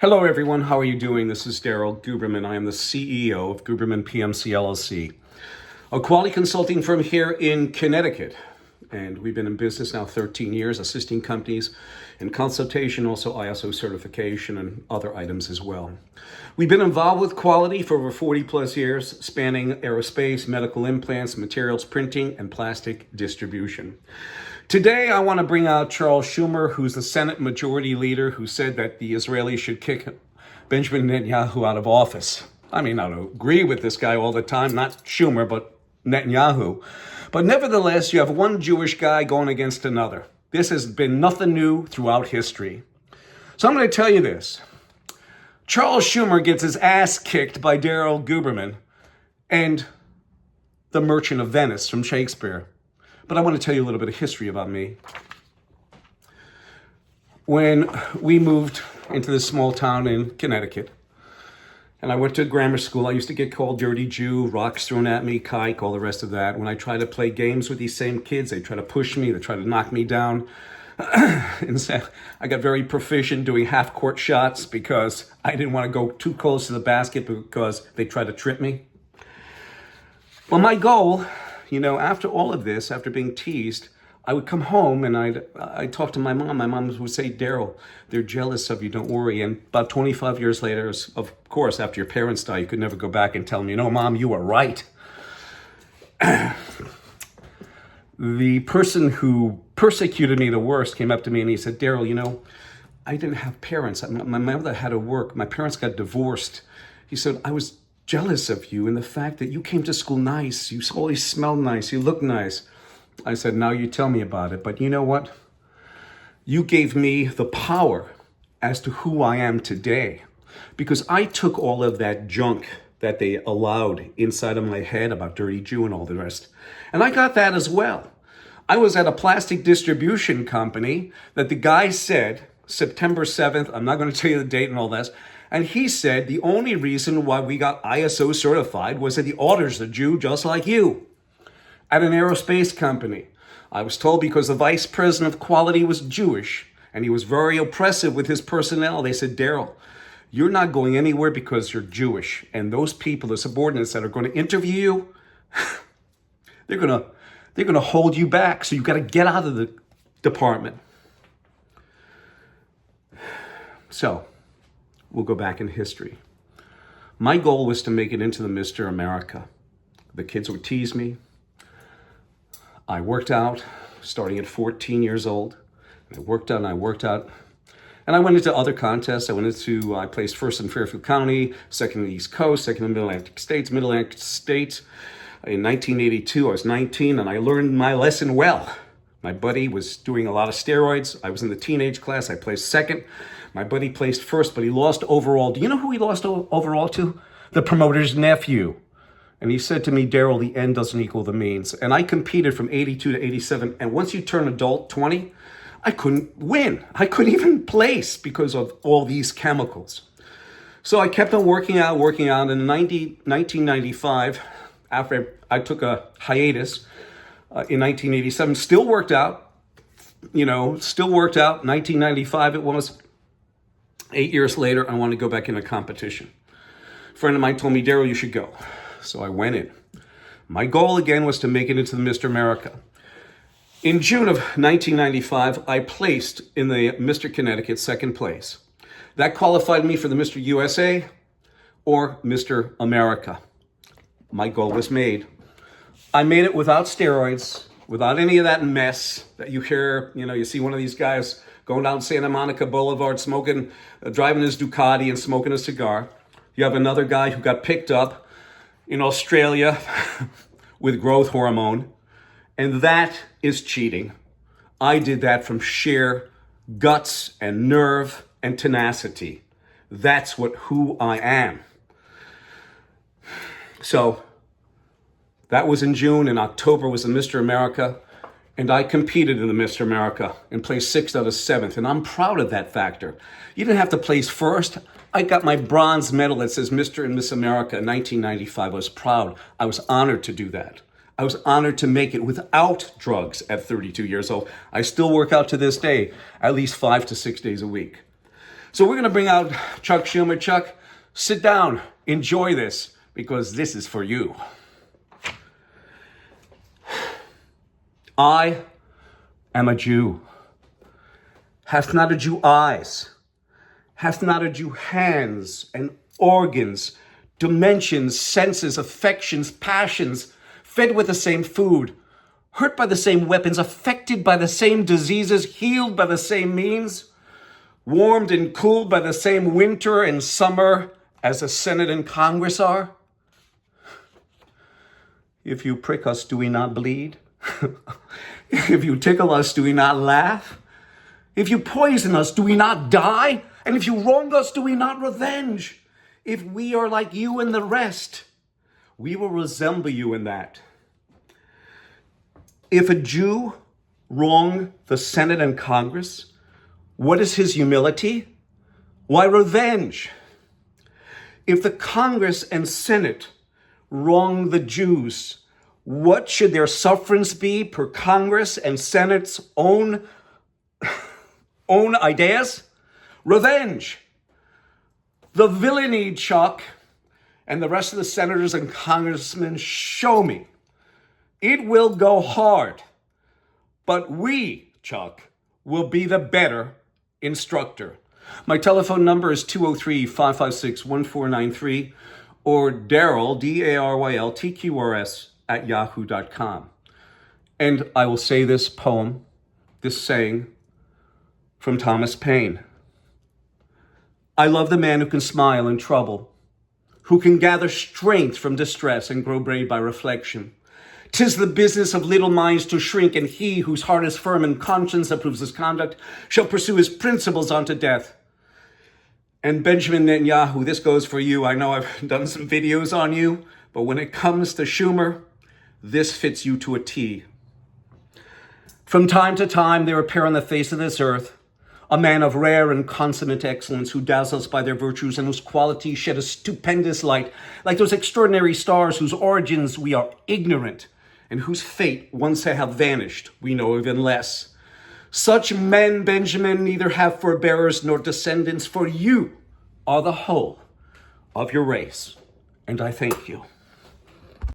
Hello, everyone. How are you doing? This is Daryl Guberman. I am the CEO of Guberman PMC LLC, a quality consulting firm here in Connecticut. And we've been in business now 13 years, assisting companies in consultation, also ISO certification and other items as well. We've been involved with quality for over 40 plus years, spanning aerospace, medical implants, materials printing, and plastic distribution. Today, I want to bring out Charles Schumer, who's the Senate Majority Leader, who said that the Israelis should kick Benjamin Netanyahu out of office. I mean, I don't agree with this guy all the time, not Schumer, but Netanyahu. But nevertheless, you have one Jewish guy going against another. This has been nothing new throughout history. So I'm going to tell you this. Charles Schumer gets his ass kicked by Daryl Guberman and the Merchant of Venice from Shakespeare. But I want to tell you a little bit of history about me. When we moved into this small town in Connecticut, and I went to grammar school, I used to get called Dirty Jew, rocks thrown at me, kike, all the rest of that. When I tried to play games with these same kids, they try to push me, they try to knock me down. And so I got very proficient doing half-court shots because I didn't want to go too close to the basket because they tried to trip me. Well, my goal, after all of this, after being teased, I would come home and I'd talk to my mom. My mom would say, Daryl, they're jealous of you, don't worry. And about 25 years later, of course, after your parents die, you could never go back and tell them, Mom, you were right. The person who persecuted me the worst came up to me and he said, Daryl, I didn't have parents. My mother had to work. My parents got divorced. He said, I was jealous of you and the fact that you came to school nice. You always smelled nice. You looked nice. I said, now you tell me about it. But you know what? You gave me the power as to who I am today because I took all of that junk that they allowed inside of my head about Dirty Jew and all the rest. And I got that as well. I was at a plastic distribution company that the guy said, September 7th, I'm not going to tell you the date and all this, and he said the only reason why we got ISO certified was that the auditor's a Jew just like you. At an aerospace company, I was told because the vice president of quality was Jewish and he was very oppressive with his personnel. They said, Daryl, you're not going anywhere because you're Jewish. And those people, the subordinates that are going to interview you, they're going to hold you back. So you've got to get out of the department. So we'll go back in history. My goal was to make it into the Mr. America. The kids would tease me. I worked out starting at 14 years old. I worked out. And I went into other contests. I placed first in Fairfield County, second in the East Coast, second in the Mid-Atlantic States. In 1982, I was 19 and I learned my lesson well. My buddy was doing a lot of steroids. I was in the teenage class. I placed second. My buddy placed first, but he lost overall. Do you know who he lost overall to? The promoter's nephew. And he said to me, Daryl, the end doesn't equal the means. And I competed from 82 to 87. And once you turn adult, 20, I couldn't win. I couldn't even place because of all these chemicals. So I kept on working out. And in 1995, after I took a hiatus in 1987, still worked out. 1995, it was 8 years later, I wanted to go back into competition. A friend of mine told me, Daryl, you should go. So I went in. My goal again was to make it into the Mr. America. In June of 1995, I placed in the Mr. Connecticut second place. That qualified me for the Mr. USA or Mr. America. My goal was made. I made it without steroids, without any of that mess that you hear. You see one of these guys going down Santa Monica Boulevard driving his Ducati and smoking a cigar. You have another guy who got picked up in Australia with growth hormone, and that is cheating. I did that from sheer guts and nerve and tenacity. That's who I am. So that was in June. In October was the Mr. America, and I competed in the Mr. America and placed 6th out of 7th, and I'm proud of that factor. You didn't have to place first. I got my bronze medal that says Mr. and Miss America in 1995. I was proud. I was honored to do that. I was honored to make it without drugs at 32 years old. I still work out to this day, at least 5 to 6 days a week. So we're going to bring out Chuck Schumer. Chuck, sit down, enjoy this, because this is for you. I am a Jew. Hath not a Jew eyes? Hath not a Jew hands and organs, dimensions, senses, affections, passions, fed with the same food, hurt by the same weapons, affected by the same diseases, healed by the same means, warmed and cooled by the same winter and summer as the Senate and Congress are? If you prick us, do we not bleed? If you tickle us, do we not laugh? If you poison us, do we not die? And if you wrong us, do we not revenge? If we are like you and the rest, we will resemble you in that. If a Jew wrong the Senate and Congress, what is his humility? Why, revenge. If the Congress and Senate wrong the Jews, what should their sufferance be per Congress and Senate's own ideas? Revenge. The villainy, Chuck, and the rest of the senators and congressmen show me. It will go hard, but we, Chuck, will be the better instructor. My telephone number is 203-556-1493 or Daryl, Daryl, TQRS, at yahoo.com. And I will say this poem, this saying from Thomas Paine. I love the man who can smile in trouble, who can gather strength from distress and grow brave by reflection. 'Tis the business of little minds to shrink, and he whose heart is firm and conscience approves his conduct shall pursue his principles unto death. And Benjamin Netanyahu, this goes for you. I know I've done some videos on you, but when it comes to Schumer, this fits you to a T. From time to time, there appear on the face of this earth a man of rare and consummate excellence who dazzles by their virtues and whose qualities shed a stupendous light, like those extraordinary stars whose origins we are ignorant and whose fate, once they have vanished, we know even less. Such men, Benjamin, neither have forbearers nor descendants, for you are the whole of your race, and I thank you.